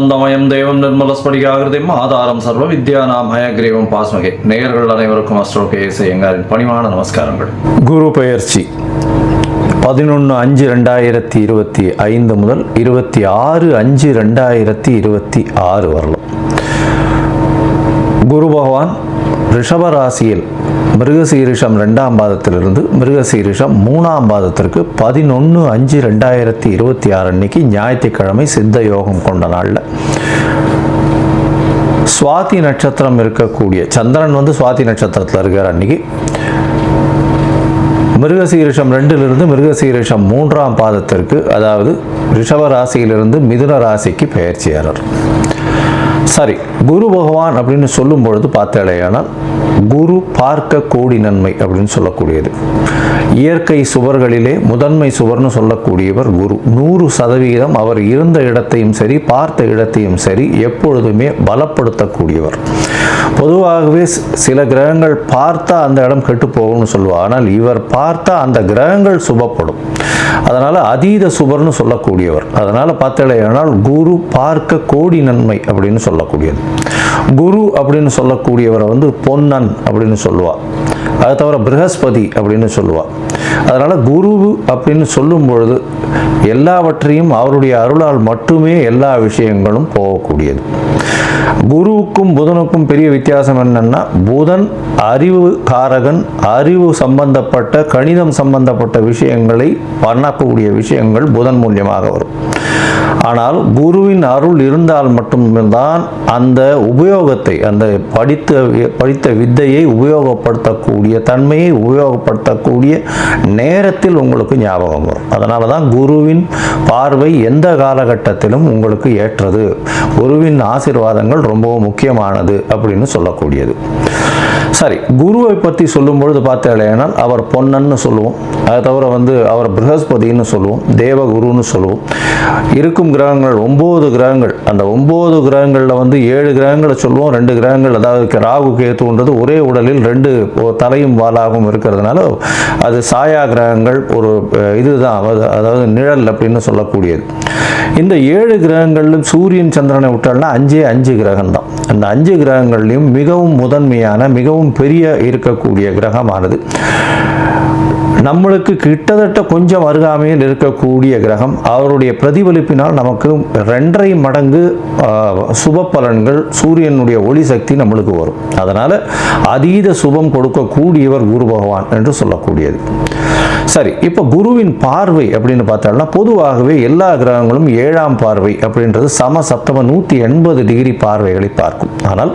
ஞானானந்தமயம் தேவம் நிர்மலஸ்படிகாகிருதிம் ஆதாரம் சர்வ வித்யானாம் ஹயக்ரீவம் பாஸ்மகே. நேயர்கள் அனைவருக்கும் அஸ்ட்ரோகேஎஸ் ஐயங்காரின் பணிவான நமஸ்காரங்கள். குரு பெயர்ச்சி 11/5/2025 முதல் 26/5/2026 வரலாம். குரு பகவான் ரிஷபராசியில் மிருகசீரிஷம் 2ஆம் பாதத்திலிருந்து மிருகசீரிஷம் 3ஆம் பாதத்திற்கு 11/5/2026 அன்னைக்கு ஞாயிற்றுக்கிழமை சித்த யோகம் கொண்ட நாளில் சுவாதி நட்சத்திரம் இருக்கக்கூடிய சந்திரன் சுவாதி நட்சத்திரத்தில் இருக்கிற அன்னைக்கு மிருகசீரிஷம் 2லிருந்து மிருகசீரிஷம் 3ஆம் பாதத்திற்கு, அதாவது ரிஷபராசியிலிருந்து மிதுன ராசிக்கு பெயர்ச்சியாளர். சரி, குரு பகவான் அப்படின்னு சொல்லும் பொழுது பார்த்தேனால் குரு பார்க்க கோடி நன்மை அப்படின்னு சொல்லக்கூடியது. இயற்கை சுவர்களிலே முதன்மை சுவர்னு சொல்லக்கூடியவர் குரு. 100% அவர் இருந்த இடத்தையும் சரி பார்த்த இடத்தையும் சரி எப்பொழுதுமே பலப்படுத்தக்கூடியவர். பொதுவாகவே சில கிரகங்கள் பார்த்தா அந்த இடம் கெட்டு போகும்னு சொல்லுவார். ஆனால் இவர் பார்த்தா அந்த கிரகங்கள் சுபப்படும். அதனால் அதீத சுபர்னு சொல்லக்கூடியவர். அதனால் பார்த்தேனால் குரு பார்க்க கோடி நன்மை அப்படின்னு சொல்லக்கூடியது. குரு அப்படின்னு சொல்லக்கூடியவரை பொன்னன் அப்படின்னு சொல்லுவாள். அதை தவிர ப்ரஹஸ்பதி அப்படின்னு சொல்லுவாள். அதனால் குரு அப்படின்னு சொல்லும் பொழுது எல்லாவற்றையும் அவருடைய அருளால் மட்டுமே எல்லா விஷயங்களும் போகக்கூடியது. குருவுக்கும் புதனுக்கும் பெரிய வித்தியாசம் என்னன்னா, புதன் அறிவு காரகன், அறிவு சம்பந்தப்பட்ட கணிதம் சம்பந்தப்பட்ட விஷயங்களை பண்ணக்கூடிய விஷயங்கள் புதன் மூலியமாக வரும். ஆனால் குருவின் அருள் இருந்தால் மட்டும்தான் அந்த உபயோகத்தை, அந்த படித்த வித்தையை உபயோகப்படுத்தக்கூடிய தன்மையை உபயோகப்படுத்தக்கூடிய நேரத்தில் உங்களுக்கு ஞாபகம் வரும். அதனால தான் குருவின் பார்வை எந்த காலகட்டத்திலும் உங்களுக்கு ஏற்றது. குருவின் ஆசீர்வாதங்கள் ரொம்பவும் முக்கியமானது அப்படின்னு சொல்லக்கூடியது. சரி, குருவை பற்றி சொல்லும் பொழுது பார்த்தேனால் அவர் பொன்னன்னு சொல்லுவோம். அதை தவிர அவர் ப்ரஹஸ்பதினு சொல்லுவோம், தேவகுருன்னு சொல்லுவோம். இருக்கும் கிரகங்கள் 9 கிரகங்கள். அந்த 9 கிரகங்களில் 7 கிரகங்களை சொல்லுவோம். 2 கிரகங்கள், அதாவது ராகு கேத்துன்றது ஒரே உடலில் 2 தலையும் வாலாகவும் இருக்கிறதுனால அது சாயா கிரகங்கள். ஒரு இதுதான், அதாவது நிழல் அப்படின்னு சொல்லக்கூடியது. இந்த 7 கிரகங்களிலும் சூரியன் சந்திரனை விட்டால்னா 5 கிரகம் தான். அந்த 5 கிரகங்கள்லையும் மிகவும் முதன்மையான மிகவும் பெரிய இருக்கக்கூடிய கிரகமானது நம்மளுக்கு கிட்டத்தட்ட கொஞ்சம் அருகாமையில் இருக்கக்கூடிய கிரகம். அவருடைய பிரதிபலிப்பினால் நமக்கு 2.5 மடங்கு சுப பலன்கள், சூரியனுடைய ஒளி சக்தி நம்மளுக்கு வரும். அதனால் அதீத சுபம் கொடுக்கக்கூடியவர் குரு பகவான் என்று சொல்லக்கூடியது. சரி, இப்போ குருவின் பார்வை அப்படின்னு பார்த்தாலும் பொதுவாகவே எல்லா கிரகங்களும் 7ஆம் பார்வை அப்படின்றது சமசப்தம 180 டிகிரி பார்வைகளை பார்க்கும். ஆனால்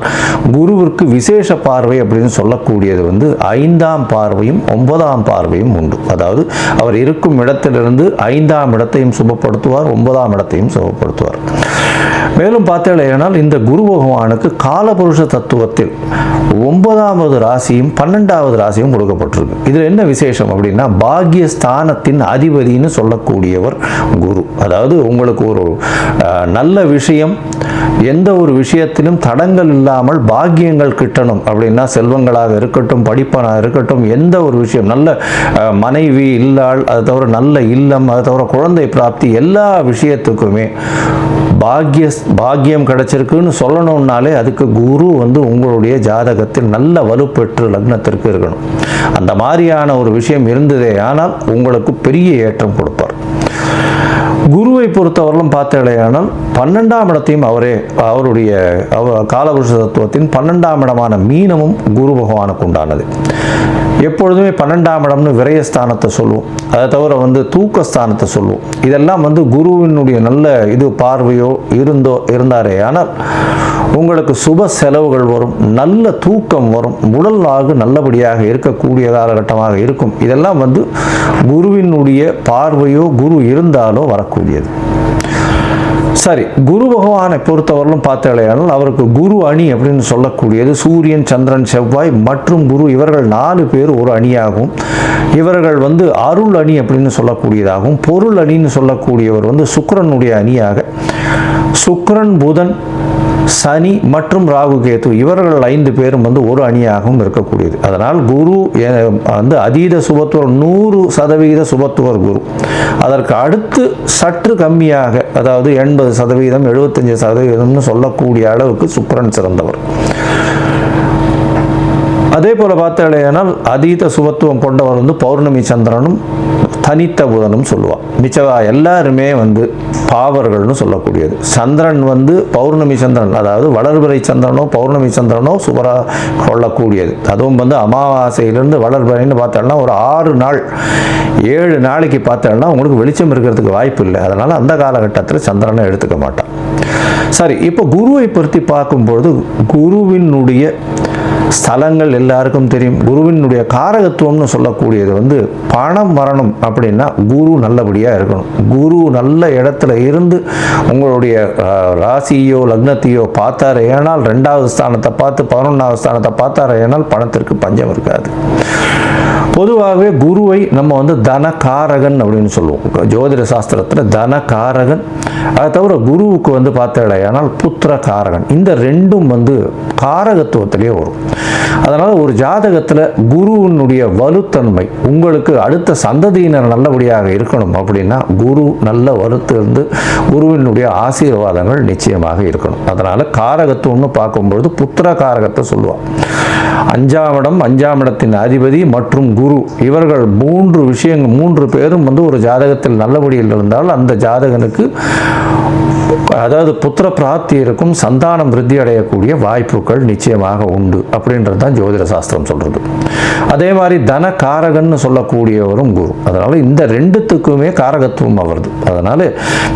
குருவிற்கு விசேஷ பார்வை அப்படின்னு சொல்லக்கூடியது 5ஆம் பார்வையும் 9ஆம் பார்வையும் உண்டு. அதாவது அவர் இருக்கும் இடத்திலிருந்து 5ஆம் இடத்தையும் சுபப்படுத்துவார், 9ஆம் இடத்தையும் சுபப்படுத்துவார். மேலும் பார்த்தேனால் இந்த குரு பகவானுக்கு காலபுருஷ தத்துவத்தில் 9வது ராசியும் 12வது ராசியும் கொடுக்கப்பட்டிருக்கு. இதில் என்ன விசேஷம் அப்படின்னா, பாக்யஸ்தானத்தின் அதிபதினு சொல்லக்கூடியவர் குரு. அதாவது உங்களுக்கு ஒரு நல்ல விஷயம், எந்த ஒரு விஷயத்திலும் தடங்கள் இல்லாமல் பாக்கியங்கள் கிட்டணும் அப்படின்னா, செல்வங்களாக இருக்கட்டும், படிப்பனாக இருக்கட்டும், எந்த ஒரு விஷயம், நல்ல மனைவி இல்லாள், அதை தவிர நல்ல இல்லம், அதை தவிர குழந்தை பிராப்தி, எல்லா விஷயத்துக்குமே பாக்கியம் கிடைச்சிருக்குன்னு சொல்லணும்னாலே அதுக்கு குரு உங்களுடைய ஜாதகத்தில் நல்ல வலுப்பெற்று லக்னத்திற்கு இருக்கணும். அந்த மாதிரியான ஒரு விஷயம் இருந்ததே ஆனால் உங்களுக்கு பெரிய ஏற்றம் கொடுப்பார். குருவை பொறுத்தவரையிலும் பார்த்தேனால் 12ஆம் இடத்தையும் அவருடைய காலபுருஷ தத்துவத்தின் 12ஆம் இடமான மீனமும் குரு பகவானுக்கு உண்டானது. எப்பொழுதுமே 12ஆம் இடம்னு விரயஸ்தானத்தை சொல்லுவோம். அதை தவிர தூக்கஸ்தானத்தை சொல்லுவோம். இதெல்லாம் குருவினுடைய நல்ல பார்வையோ இருந்தாரே ஆனால் உங்களுக்கு சுப செலவுகள் வரும், நல்ல தூக்கம் வரும், உடலாக நல்லபடியாக இருக்கக்கூடிய காலகட்டமாக இருக்கும். இதெல்லாம் குருவினுடைய பார்வையோ குரு இருந்தாலோ வரக்கூடியது. சரி, குரு பகவானை பொறுத்தவரையிலும் பார்த்தேனால் அவருக்கு குரு அணி அப்படின்னு சொல்லக்கூடியது சூரியன், சந்திரன், செவ்வாய் மற்றும் குரு, இவர்கள் 4 பேர் ஒரு அணியாகவும், இவர்கள் அருள் அணி அப்படின்னு சொல்லக்கூடியதாகவும், பொருள் அணின்னு சொல்லக்கூடியவர் சுக்கிரனுடைய அணியாக, சுக்கிரன், புதன், சனி மற்றும் ராகு கேது இவர்கள் 5 பேரும் ஒரு அணியாகவும் இருக்கக்கூடியது. அதனால் குரு அதீத சுபத்துவர் 100% சுபத்துவர் குரு. அதற்கு அடுத்து சற்று கம்மியாக, அதாவது 80%, 75% சொல்லக்கூடிய அளவுக்கு சுக்கிரன் சிறந்தவர். அதே போல் பார்த்தாலேயானால் அதீத சுபத்துவம் கொண்டவர் வந்து பௌர்ணமி சந்திரனும் தனித்த புதனும் சொல்லுவாள். மிச்சவா எல்லாருமே வந்து பாவர்கள்னு சொல்லக்கூடியது. சந்திரன் வந்து பௌர்ணமி சந்திரன், அதாவது வளர்பிறை சந்திரனோ பௌர்ணமி சந்திரனோ சுபராக கொள்ளக்கூடியது. அதுவும் வந்து அமாவாசையிலிருந்து வளர்பிறைன்னு பார்த்தோம்னா ஒரு 6 நாள் 7 நாளைக்கு பார்த்தோம்னா உங்களுக்கு வெளிச்சம் இருக்கிறதுக்கு வாய்ப்பு இல்லை. அதனால் அந்த காலகட்டத்தில் சந்திரனை எடுத்துக்க மாட்டான். சரி, இப்போ குருவை பற்றி பார்க்கும்பொழுது குருவினுடைய ஸ்தலங்கள் எல்லாருக்கும் தெரியும். குருவினுடைய காரகத்துவம்னு சொல்லக்கூடியது வந்து பணம் வரணும் அப்படின்னா குரு நல்லபடியாக இருக்கணும். குரு நல்ல இடத்துல இருந்து உங்களுடைய ராசியோ லக்னத்தையோ பார்த்தாரு ஏனால் 2வது ஸ்தானத்தை பார்த்து 11வது ஸ்தானத்தை பார்த்தாரு ஏனால் பணத்திற்கு பஞ்சம் இருக்காது. பொதுவாகவே குருவை நம்ம வந்து தனகாரகன் அப்படின்னு சொல்லுவோம். ஜோதிட சாஸ்திரத்தில் தனகாரகன். அதை தவிர குருவுக்கு வந்து பார்த்தாலேயானால் புத்திர காரகன். இந்த ரெண்டும் வந்து காரகத்துவத்திலே வரும். அதனால் ஒரு ஜாதகத்தில் குருவினுடைய வலுத்தன்மை உங்களுக்கு அடுத்த சந்ததியினர் நல்லபடியாக இருக்கணும் அப்படின்னா குரு நல்ல வலுத்திருந்து குருவினுடைய ஆசீர்வாதங்கள் நிச்சயமாக இருக்கணும். அதனால் காரகத்துவம்னு பார்க்கும்பொழுது புத்திர காரகத்தை சொல்லுவாள். 5ஆம் இடம், 5ஆம் இடத்தின் அதிபதி மற்றும் குரு, இவர்கள் 3 பேரும் வந்து ஒரு ஜாதகத்தில் நல்லபடியில் இருந்தால் அந்த ஜாதகனுக்கு அதாவது புத்திர பிராப்தி இருக்கும், சந்தானம் விருத்தி அடையக்கூடிய வாய்ப்புகள் நிச்சயமாக உண்டு அப்படின்றது தான் ஜோதிட சாஸ்திரம் சொல்றது. அதே மாதிரி தன காரகன்னு சொல்லக்கூடியவரும் குரு. அதனால இந்த 2த்துக்குமே காரகத்துவம் வருது. அதனால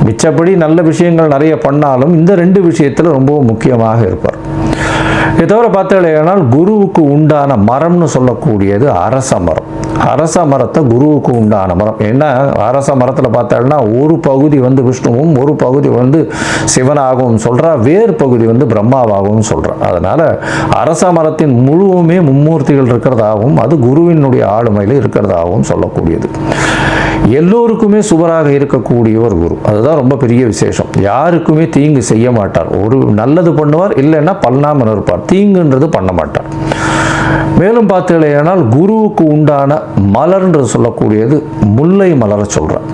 மிச்சப்படி நல்ல விஷயங்கள் நிறைய பண்ணாலும் இந்த 2 விஷயத்தில் ரொம்பவும் முக்கியமாக இருப்பார். இதை தவிர பார்த்தாலேயானால் குருவுக்கு உண்டான மரம்னு சொல்லக்கூடியது அரச மரம். அரச மரத்தை குருவுக்கு உண்டான மரம். ஏன்னா அரச மரத்தில் பார்த்தாங்கன்னா ஒரு பகுதி வந்து விஷ்ணுவும் ஒரு பகுதி வந்து சிவனாகவும் சொல்கிறா, வேறு பகுதி வந்து பிரம்மாவாகவும் சொல்கிறா. அதனால் அரச மரத்தின் முழுவுமே மும்மூர்த்திகள் இருக்கிறதாகவும் அது குருவினுடைய ஆளுமையில் இருக்கிறதாகவும் சொல்லக்கூடியது. எல்லோருக்குமே சுவராக இருக்கக்கூடியவர் குரு. அதுதான் ரொம்ப பெரிய விசேஷம். யாருக்குமே தீங்கு செய்ய மாட்டார். ஒரு நல்லது பண்ணுவார், இல்லைன்னா பண்ணாமல் இருப்பார். தீங்குன்றது பண்ண மாட்டார். மேலும் பார்த்தீங்களேனால் குருவுக்கு உண்டான மலர்ன்றது சொல்லக்கூடியது முல்லை மலரை சொல்கிறார்.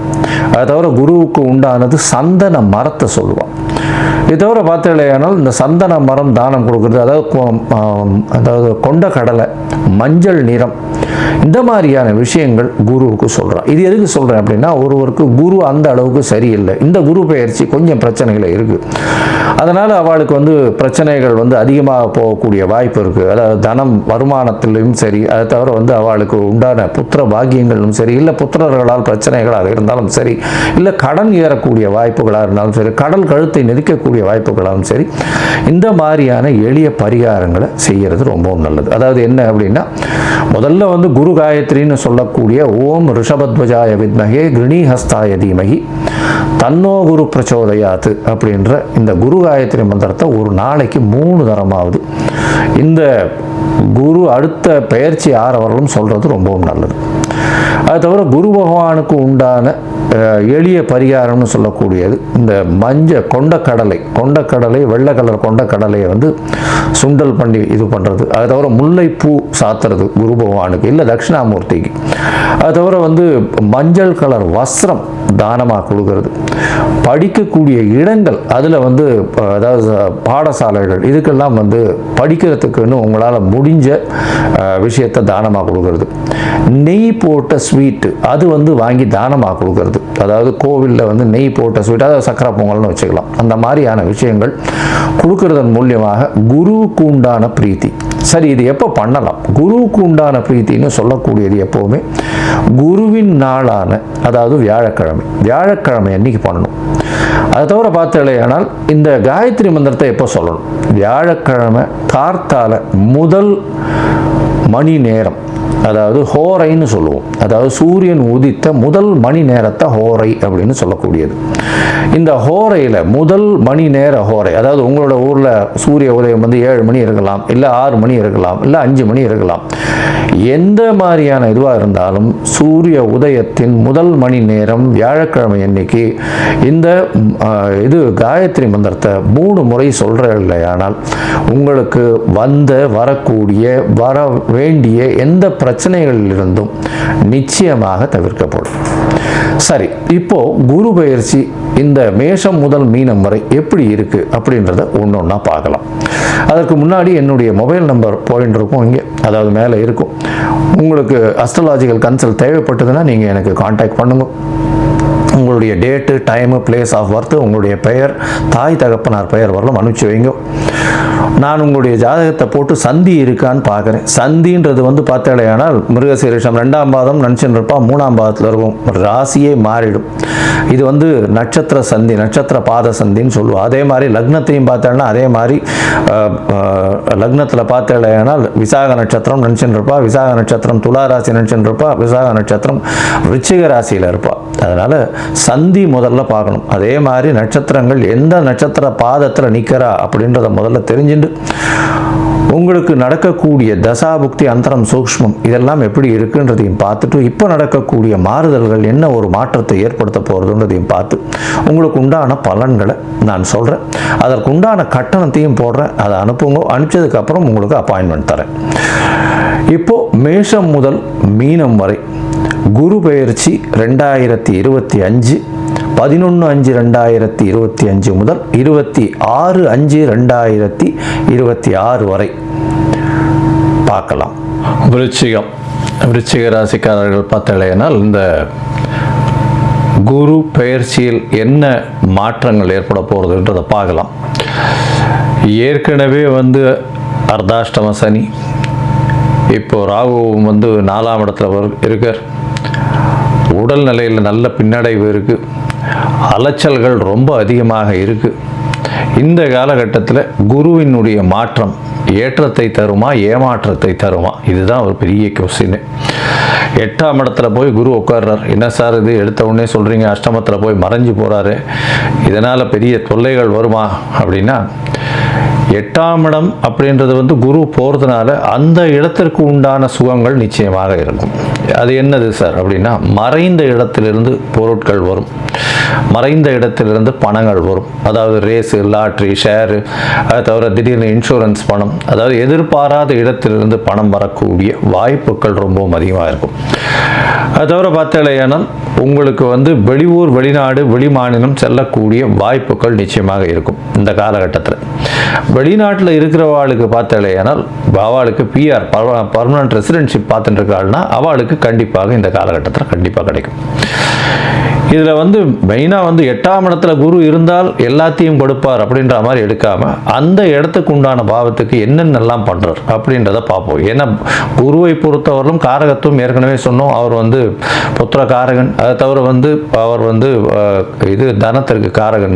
அதை தவிர குருவுக்கு உண்டானது சந்தன மரத்தை சொல்லுவான். இதை தவிர பார்த்தீங்களேனால் இந்த சந்தன மரம் தானம் கொடுக்குறது, அதாவது கொண்ட கடலை, மஞ்சள் நிறம், இந்த மாதிரியான விஷயங்கள் குருவுக்கு சொல்கிறான். இது எதுக்கு சொல்கிறேன் அப்படின்னா ஒருவருக்கு குரு அந்த அளவுக்கு சரியில்லை, இந்த குரு பெயர்ச்சி கொஞ்சம் பிரச்சனைகள் இருக்குது, அதனால் அவளுக்கு வந்து பிரச்சனைகள் வந்து அதிகமாக போகக்கூடிய வாய்ப்பு இருக்குது. அதாவது தனம் வருமானத்திலும் சரி, அதை தவிர வந்து அவளுக்கு உண்டான புத்திர பாக்கியங்களும் சரி, இல்லை புத்திரர்களால் பிரச்சனைகளாக இருந்தாலும் சரி, இல்லை கடன் ஏறக்கூடிய வாய்ப்புகளாக இருந்தாலும் சரி, கடல் கழுத்தை நெருக்கக்கூடிய வாய்ப்புகளாகவும் சரி, இந்த மாதிரியான எளிய பரிகாரங்களை செய்கிறது ரொம்பவும் நல்லது. அதாவது என்ன அப்படின்னா முதல்ல வந்து குரு காயத்ரின்னு சொல்லக்கூடிய ஓம் ரிஷபத்வஜாய வித்மகே கிருணிஹஸ்தாய தீமகி தன்னோ குரு பிரச்சோதயாத்து அப்படின்ற இந்த குரு காயத்ரி மந்திரத்தை ஒரு நாளைக்கு 3 தரமாவது இந்த குரு அடுத்த பெயர்ச்சி ஆறவர்களும் சொல்கிறது ரொம்பவும் நல்லது. அது தவிர குரு பகவானுக்கு உண்டான எளிய பரிகாரம்னு சொல்லக்கூடியது இந்த கொண்டக்கடலை வெள்ளை கலர் கொண்டக்கடலையை வந்து சுண்டல் பண்ணி இது பண்ணுறது. அது தவிர முல்லைப்பூ சாத்துறது குரு பகவானுக்கு, இல்லை தட்சிணாமூர்த்திக்கு. அது தவிர வந்து மஞ்சள் கலர் வஸ்திரம் தானமாக கொடுக்கறது. படிக்கக்கூடிய இடங்கள் அதில் வந்து அதாவது பாடசாலைகள் இதுக்கெல்லாம் வந்து படிக்கிறதுக்குன்னு உங்களால் முடிஞ்ச விஷயத்தை தானமாக கொடுக்கறது. நெய் போட்ட ஸ்வீட்டு அது வந்து வாங்கி தானமாக கொடுக்கறது. அதாவது கோவிலில் வந்து நெய் போட்ட ஸ்வீட், அதாவது சக்கரை பொங்கல்னு வச்சுக்கலாம். அந்த மாதிரியான விஷயங்கள் கொடுக்கறதன் மூலியமாக குருவுக்கு உண்டான பிரீத்தி. சரி, இது எப்போ பண்ணலாம்? குருவுக்கு உண்டான பிரீத்தின்னு சொல்லக்கூடியது எப்போவுமே குருவின் நாளான அதாவது வியாழக்கிழமை அன்னைக்கு பண்ணணும். அதை தவிர பார்த்தேனால் இந்த காயத்ரி மந்திரத்தை எப்போ சொல்லணும்? வியாழக்கிழமை கார்த்தால முதல் மணி நேரம், அதாவது ஹோரைன்னு சொல்லுவோம். அதாவது சூரியன் உதித்த முதல் மணி நேரத்தை ஹோரை அப்படின்னு சொல்லக்கூடியது. இந்த ஹோரையில் முதல் மணி நேர ஹோரை, அதாவது உங்களோட ஊரில் சூரிய உதயம் வந்து 7 மணி இருக்கலாம், இல்லை 6 மணி இருக்கலாம், இல்லை 5 மணி இருக்கலாம். எந்த மாதிரியான இதுவாக இருந்தாலும் சூரிய உதயத்தின் முதல் மணி நேரம் வியாழக்கிழமை அன்னைக்கு இந்த இது காயத்ரி மந்திரத்தை 3 முறை சொல்கிற இல்லையானால் உங்களுக்கு வரக்கூடிய வேண்டிய எந்த பிரச்சனைகளிலிருந்தும் நிச்சயமாக தவிர்க்கப்படும். சரி, இப்போ குரு பயிற்சி இந்த மேஷம் முதல் மீனம் வரை எப்படி இருக்கு அப்படின்றத ஒன்றா பார்க்கலாம். அதற்கு முன்னாடி என்னுடைய மொபைல் நம்பர் பாயிண்ட் இருக்கும் இங்கே, அதாவது மேலே இருக்கும். உங்களுக்கு அஸ்ட்ராலாஜிக்கல் கன்சல்ட் தேவைப்பட்டதுன்னா நீங்கள் எனக்கு காண்டாக்ட் பண்ணுங்க. உங்களுடைய date, time, place of birth, உங்களுடைய பெயர், தாய் தகப்பனார் பெயர் வரலாம் அனுப்பிச்சு வைங்க. நான் உங்களுடைய ஜாதகத்தை போட்டு சந்தி இருக்கான்னு பார்க்குறேன். சந்தின்றது வந்து பார்த்தாலேயானால் மிருகசீரிஷம் 2ஆம் பாதம் நினச்சின்னு இருப்பா, 3ஆம் பாதத்தில் இருக்கும், ராசியே மாறிடும். இது வந்து நட்சத்திர சந்தி, நட்சத்திர பாத சந்தின்னு சொல்லுவோம். அதே மாதிரி லக்னத்தையும் பார்த்தாலும் அதே மாதிரி லக்னத்தில் பார்த்தாலேயானால் விசாக நட்சத்திரம் நினச்சின்னு இருப்பா, விசாக நட்சத்திரம் துலா ராசி நினச்சின்னு இருப்பா, விசாக நட்சத்திரம் விருச்சிக ராசியில் இருப்பா. அதனால் சந்தி முதல்ல பார்க்கணும். அதே மாதிரி நட்சத்திரங்கள் எந்த நட்சத்திர பாதத்தில் நிற்கிறா அப்படின்றத முதல்ல தெரிஞ்சுட்டு உங்களுக்கு நடக்கக்கூடிய தசாபுக்தி, அந்தரம், சூக்ஷ்மம் இதெல்லாம் எப்படி இருக்குன்றதையும் பார்த்துட்டு இப்போ நடக்கக்கூடிய மாறுதல்கள் என்ன ஒரு மாற்றத்தை ஏற்படுத்த போகிறதுன்றதையும் பார்த்து உங்களுக்கு உண்டான பலன்களை நான் சொல்கிறேன். அதற்கு உண்டான கட்டணத்தையும் போடுறேன். அதை அனுப்புங்க. அனுப்பிச்சதுக்கப்புறம் உங்களுக்கு அப்பாயின்மெண்ட் தரேன். இப்போது மேஷம் முதல் மீனம் வரை குரு பெயர்ச்சி 2025 11/5/2025 முதல் 26/5/2026 வரை பார்க்கலாம். விருச்சிக ராசிக்காரர்கள் பார்த்தாலேனால் இந்த குரு பெயர்ச்சியில் என்ன மாற்றங்கள் ஏற்பட போகிறதுன்றதை பார்க்கலாம். ஏற்கனவே வந்து அர்த்தாஷ்டம சனி, இப்போ ராகுவும் வந்து 4ஆம் இடத்துல இருக்கார். உடல் நிலையில் நல்ல பின்னடைவு இருக்குது. அலைச்சல்கள் ரொம்ப அதிகமாக இருக்குது. இந்த காலகட்டத்தில் குருவினுடைய மாற்றம் ஏற்றத்தை தருமா, ஏமாற்றத்தை தருமா? இதுதான் ஒரு பெரிய கொஸ்டின். 8ஆம் இடத்துல போய் குரு உட்கார்றார். என்ன சார் இது எடுத்த உடனே சொல்கிறீங்க, அஷ்டமத்தில் போய் மறைஞ்சு போகிறாரு, இதனால் பெரிய தொல்லைகள் வருமா அப்படின்னா, 8ஆம் இடம் அப்படின்றது வந்து குரு போகிறதுனால அந்த இடத்திற்கு உண்டான சுகங்கள் நிச்சயமாக இருக்கும். அது என்னது சார் அப்படின்னா, மறைந்த இடத்திலிருந்து பொருட்கள் வரும், மறைந்த இடத்திலிருந்து பணங்கள் வரும். அதாவது ரேஸு, லாட்ரி, ஷேரு, அதை தவிர திடீர்னு இன்சூரன்ஸ் பணம், அதாவது எதிர்பாராத இடத்திலிருந்து பணம் வரக்கூடிய வாய்ப்புகள் ரொம்பவும் அதிகமாக இருக்கும். அதை தவிர பார்த்தாலேயானால் உங்களுக்கு வந்து வெளியூர், வெளிநாடு, வெளிமாநிலம் செல்லக்கூடிய வாய்ப்புகள் நிச்சயமாக இருக்கும். இந்த காலகட்டத்தில் வெளிநாட்டில் இருக்கிறவாளுக்கு பார்த்தாலேயானால் அவளுக்கு பிஆர், பர்மனன்ட் ரெசிடென்ஷிப் பார்த்துட்டு இருக்காள்னா அவளுக்கு கண்டிப்பாக இந்த காலகட்டத்தில் கண்டிப்பாக கிடைக்கும். இதில் வந்து மெயினாக வந்து 8ஆம் இடத்துல குரு இருந்தால் எல்லாத்தையும் கொடுப்பார் அப்படின்ற மாதிரி எடுக்காமல் அந்த இடத்துக்கு உண்டான பாவத்துக்கு என்னென்னலாம் பண்ணுறார் அப்படின்றத பார்ப்போம். ஏன்னா குருவை பொறுத்தவரையிலும் காரகத்துவம் ஏற்கனவே சொன்னோம், அவர் வந்து புத்திர காரகன். அதை தவிர வந்து அவர் வந்து இது தனத்திற்கு காரகன்,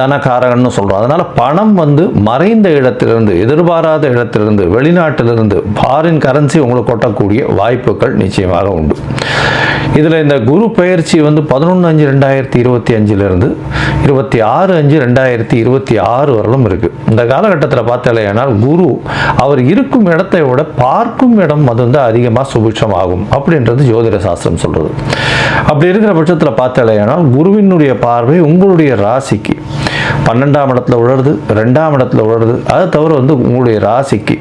தனகாரகன்னு சொல்கிறோம். அதனால் பணம் வந்து மறைந்த இடத்திலிருந்து, எதிர்பாராத இடத்திலிருந்து, வெளிநாட்டிலிருந்து ஃபாரின் கரன்சி உங்களுக்கு கொட்டக்கூடிய வாய்ப்புகள் நிச்சயமாக உண்டு. இதில் இந்த குரு பெயர்ச்சி வந்து 11/5/2025 26/5/2026 வரலும் இருக்குது. இந்த காலகட்டத்தில் பார்த்தாலேயானால் குரு அவர் இருக்கும் இடத்தை விட பார்க்கும் இடம் அது வந்து அதிகமாக சுபிட்சம் ஆகும் அப்படின்றது ஜோதிட சாஸ்திரம் சொல்கிறது. அப்படி இருக்கிற பட்சத்தில் பார்த்தாலேயானால் குருவினுடைய பார்வை உங்களுடைய ராசிக்கு 12ஆம் இடத்துல உழருது, 2ஆம் இடத்துல உழருது. அதை தவிர வந்து உங்களுடைய ராசிக்கு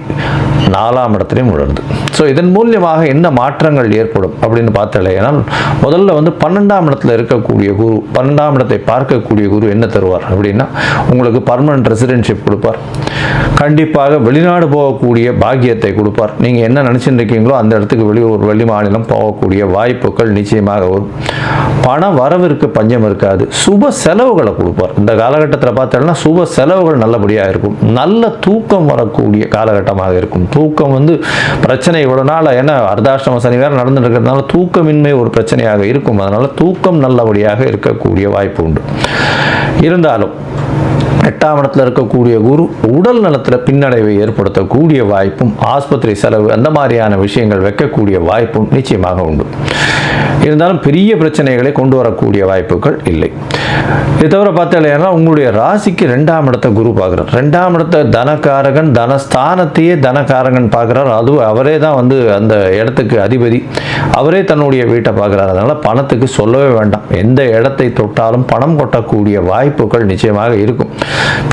4ஆம் இடத்துலையும் உழருது. ஸோ இதன் மூலியமாக என்ன மாற்றங்கள் ஏற்படும் அப்படின்னு பார்த்தாலேயானால் முதல்ல வந்து 12ஆம் இடத்துல இருக்கக்கூடிய குரு, 12ஆம் இடத்தை பார்க்கக்கூடிய குரு என்ன தருவார் அப்படின்னா, உங்களுக்கு பர்மனன்ட் ரெசிடென்ஷிப் கொடுப்பார். கண்டிப்பாக வெளிநாடு போகக்கூடிய பாக்கியத்தை கொடுப்பார். நீங்கள் என்ன நினச்சிட்டு இருக்கீங்களோ அந்த இடத்துக்கு வெளியூர், வெளி மாநிலம் போகக்கூடிய வாய்ப்புகள் நிச்சயமாக வரும். பண வரவிற்கு பஞ்சம் இருக்காது. சுப செலவுகளை கொடுப்பார். இந்த காலகட்டத்தில் பார்த்தோம்னா சுப செலவுகள் நல்லபடியாக இருக்கும். நல்ல தூக்கம் வரக்கூடிய காலகட்டமாக இருக்கும். தூக்கம் வந்து பிரச்சனை இவ்வளோ நாள், ஏன்னா அர்த்தாஷ்டம சனி வேறு நடந்துட்டு இருக்கிறதுனால தூக்கமின்மை ஒரு பிரச்சனையாக இருக்கும். அதனால் தூக்கம் நல்லபடியாக இருக்கக்கூடிய வாய்ப்பு உண்டு. இருந்தாலும் 8ஆம் இடத்துல இருக்கக்கூடிய குரு உடல் நலத்தில் பின்னடைவை ஏற்படுத்தக்கூடிய வாய்ப்பும், ஆஸ்பத்திரி செலவு அந்த மாதிரியான விஷயங்கள் வைக்கக்கூடிய வாய்ப்பும் நிச்சயமாக உண்டு. இருந்தாலும் பெரிய பிரச்சனைகளை கொண்டு வரக்கூடிய வாய்ப்புகள் இல்லை. இதை தவிர பார்த்தாலேன்னா உங்களுடைய ராசிக்கு 2ஆம் இடத்தை குரு பார்க்குறார். 2ஆம் இடத்தை தனகாரகன், தனஸ்தானத்தையே தனகாரகன் பார்க்குறார். அதுவும் அவரே தான் வந்து அந்த இடத்துக்கு அதிபதி, அவரே தன்னுடைய வீட்டை பார்க்குறார். அதனால் பணத்துக்கு சொல்லவே வேண்டாம். எந்த இடத்தை தொட்டாலும் பணம் கொட்டக்கூடிய வாய்ப்பு வாய்ப்புகள் நிச்சயமாக இருக்கும்.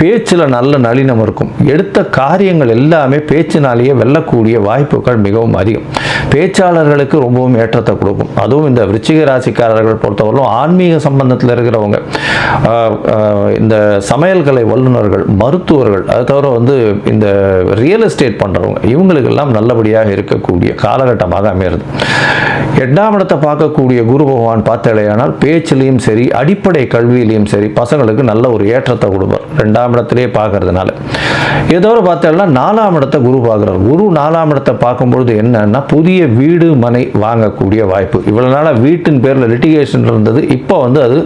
பேச்சில் நல்ல நளினம் இருக்கும். எடுத்த காரியங்கள் எல்லாமே பேச்சினாலேயே வெல்லக்கூடிய வாய்ப்புகள் மிகவும் அதிகம். பேச்சாளர்களுக்கு ரொம்பவும் ஏற்றத்தை கொடுக்கும். அதுவும் இந்த விருச்சிக ராசிக்காரர்கள் பொறுத்தவரைக்கும் ஆன்மீக சம்பந்தத்தில் இருக்கிறவங்க, இந்த சமையல்கலை வல்லுநர்கள், மருத்துவர்கள், அது தவிர இந்த ரியல் எஸ்டேட் பண்ணுறவங்க, இவங்களுக்கெல்லாம் நல்லபடியாக இருக்கக்கூடிய காலகட்டமாக அமைகிறது. 8ஆம் இடத்தை பார்க்கக்கூடிய குரு பகவான் பார்த்தலையானால் பேச்சிலையும் சரி, அடிப்படை கல்வியிலையும் சரி பசங்களுக்கு நல்ல ஒரு ஏற்றத்தை கொடுப்பார். 2ஆம் இடத்திலே பார்க்கறதுனால. ஏதோ பார்த்தோம்னா 4ஆம் இடத்தை குரு பார்க்குறார். குரு 4ஆம் இடத்தை பார்க்கும்பொழுது என்னன்னா, புதிய வீடு மனை வாங்கக்கூடிய வாய்ப்பு. இவ்வளவு நாளாக வீட்டின் பேரில் லிட்டிகேஷன் இருந்தது, இப்போ அது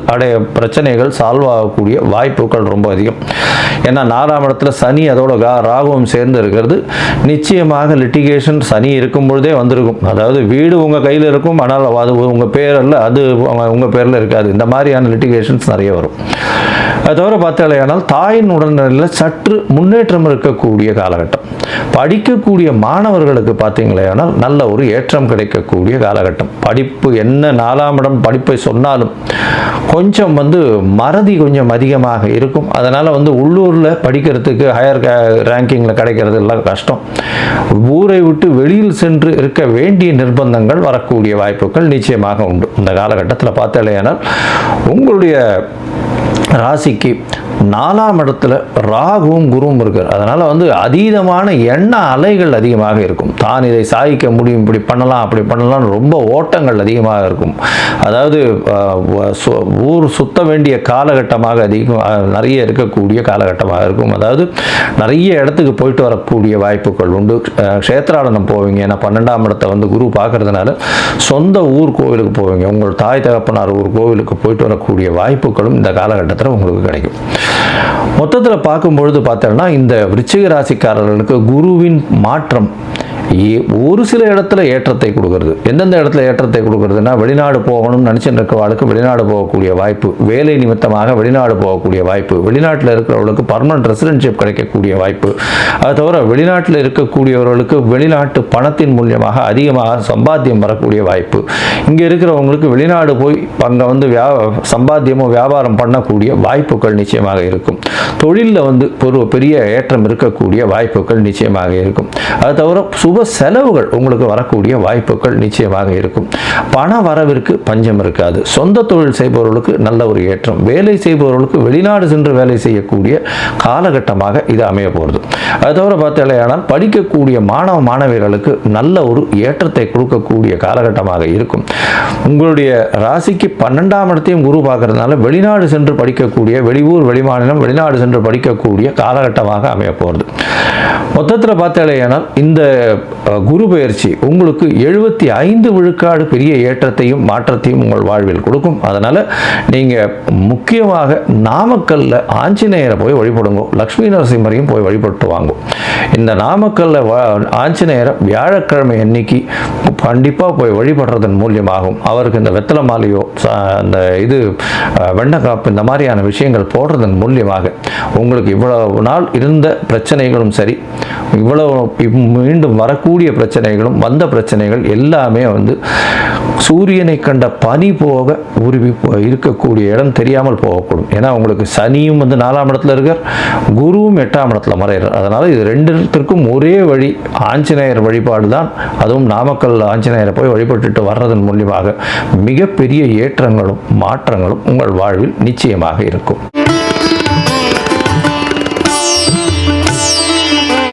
பிரச்சனைகள் சால்வ் ஆகக்கூடிய வாய்ப்புகள் ரொம்ப அதிகம். ஏன்னா 4ஆம் இடத்துல சனி அதோட ராகுவும் சேர்ந்து இருக்கிறது. நிச்சயமாக லிட்டிகேஷன் சனி இருக்கும் பொழுதே வந்திருக்கும். அதாவது வீடு உங்கள் கையில் இருக்கும், ஆனால் அது உங்கள் பேரில், அது உங்கள் பேரில் இருக்காது. இந்த மாதிரியான லிட்டிகேஷன்ஸ் நிறைய வரும். அது தவிர பார்த்தாலேயானால் தாயின் உடல்நிலையில் சற்று முன்னேற்றம் இருக்கக்கூடிய காலகட்டம். படிக்கக்கூடிய மாணவர்களுக்கு பார்த்தீங்களேனால் நல்ல ஒரு ஏற்றம் கிடைக்கக்கூடிய காலகட்டம். படிப்பு என்ன 4ஆம் இடம் படிப்பை சொன்னாலும் கொஞ்சம் மறதி கொஞ்சம் அதிகமாக இருக்கும். அதனால் உள்ளூரில் படிக்கிறதுக்கு ஹையர் ரேங்கிங்கில் கிடைக்கிறது எல்லாம் கஷ்டம். ஊரை விட்டு வெளியில் சென்று இருக்க வேண்டிய நிர்பந்தங்கள் வரக்கூடிய வாய்ப்புகள் நிச்சயமாக உண்டு. இந்த காலகட்டத்தில் பார்த்தாலேயானால் உங்களுடைய ராசிக்கு 4ஆம் இடத்துல ராகுவும் குருவும் இருக்கார். அதனால் அதீதமான எண்ண அலைகள் அதிகமாக இருக்கும். தான் இதை சாதிக்க முடியும், இப்படி பண்ணலாம், அப்படி பண்ணலாம், ரொம்ப ஓட்டங்கள் அதிகமாக இருக்கும். அதாவது ஊர் சுத்த வேண்டிய காலகட்டமாக நிறைய இருக்கக்கூடிய காலகட்டமாக இருக்கும். அதாவது நிறைய இடத்துக்கு போயிட்டு வரக்கூடிய வாய்ப்புகள் உண்டு. க்ஷேத்ராடனம் போவீங்க. ஏன்னா 12ஆம் இடத்தை குரு பார்க்கறதுனால சொந்த ஊர் கோவிலுக்கு போவீங்க. உங்கள் தாய் தகப்பனார் ஊர் கோவிலுக்கு போயிட்டு வரக்கூடிய வாய்ப்புகளும் இந்த காலகட்டத்தில் உங்களுக்கு கிடைக்கும். மொத்தத்தில் பார்க்கும்பொழுது பார்த்தோம்னா இந்த விருச்சிக ராசிக்காரர்களுக்கு குருவின் மாற்றம் ஒரு சில இடத்துல ஏற்றத்தை கொடுக்கறது. எந்தெந்த இடத்துல ஏற்றத்தை கொடுக்கறதுன்னா, வெளிநாடு போகணும்னு நினச்சிட்டு இருக்கிறவர்களுக்கு வெளிநாடு போகக்கூடிய வாய்ப்பு, வேலை நிமித்தமாக வெளிநாடு போகக்கூடிய வாய்ப்பு, வெளிநாட்டில் இருக்கிறவர்களுக்கு பர்மனன்ட் ரெசிடென்ஷிப் கிடைக்கக்கூடிய வாய்ப்பு, அது தவிர வெளிநாட்டில் இருக்கக்கூடியவர்களுக்கு வெளிநாட்டு பணத்தின் மூலியமாக அதிகமாக சம்பாத்தியம் வரக்கூடிய வாய்ப்பு, இங்கே இருக்கிறவங்களுக்கு வெளிநாடு போய் அங்கே சம்பாத்தியமோ வியாபாரம் பண்ணக்கூடிய வாய்ப்புகள் நிச்சயமாக இருக்கும். தொழிலில் ஒரு பெரிய ஏற்றம் இருக்கக்கூடிய வாய்ப்புகள் நிச்சயமாக இருக்கும். அது தவிர சுப செலவுகள் உங்களுக்கு வரக்கூடிய வாய்ப்புகள் நிச்சயமாக இருக்கும். பண வரவிற்கு பஞ்சம் இருக்காது. சொந்த தொழில் செய்பவர்களுக்கு நல்ல ஒரு ஏற்றம், வேலை செய்பவர்களுக்கு வெளிநாடு சென்று வேலை செய்யக்கூடிய காலகட்டமாக இது அமைய போகிறது. அது தவிர பார்த்தாலேயானால் படிக்கக்கூடிய மாணவ மாணவிகளுக்கு நல்ல ஒரு ஏற்றத்தை கொடுக்கக்கூடிய காலகட்டமாக இருக்கும். உங்களுடைய ராசிக்கு 12ஆம் இடத்தையும் குரு பார்க்கறதுனால வெளிநாடு சென்று படிக்கக்கூடிய, வெளியூர் வெளிமாநிலம் வெளிநாடு சென்று படிக்கக்கூடிய காலகட்டமாக அமைய போகிறது. மொத்தத்தில் பார்த்தாலேயானால் இந்த குரு பயிற்சி உங்களுக்கு 75 விழுக்காடு பெரிய ஏற்றத்தையும் மாற்றத்தையும் உங்கள் வாழ்வில் கொடுக்கும். அதனால் நீங்கள் முக்கியமாக நாமக்கல்லில் ஆஞ்சநேயரை போய் வழிபடுங்க, லக்ஷ்மி நரசிம்மரையும் போய் வழிபட்டு வாங்க. இந்த நாமக்கல்லில் ஆஞ்சநேயரை வியாழக்கிழமை அன்னைக்கு கண்டிப்பாக போய் வழிபடுறதன் மூலியமாகும். அவருக்கு இந்த வெத்தலை மாலையோ அந்த வெண்டைக்காப்பு இந்த மாதிரியான விஷயங்கள் போடுறதன் மூலியமாக உங்களுக்கு இவ்வளவு நாள் இருந்த பிரச்சனைகளும் சரி, இவ்வளவு மீண்டும் வரக்கூடிய பிரச்சனைகளும், வந்த பிரச்சனைகள் எல்லாமே சூரியனை கண்ட பனி போக உருவி இருக்கக்கூடிய இடம் தெரியாமல் போகக்கூடும். ஏன்னா உங்களுக்கு சனியும் 4ஆம் இடத்துல இருக்கார், குருவும் 8ஆம் இடத்துல மறைகிறார். அதனால் இது ரெண்டுத்திற்கும் ஒரே வழி ஆஞ்சநேயர் வழிபாடு தான். அதுவும் நாமக்கல் ஆஞ்சநேயரை போய் வழிபட்டுட்டு வர்றதன் மூலியமாக மிகப்பெரிய ஏற்றங்களும் மாற்றங்களும் உங்கள் வாழ்வில் நிச்சயமாக இருக்கும்.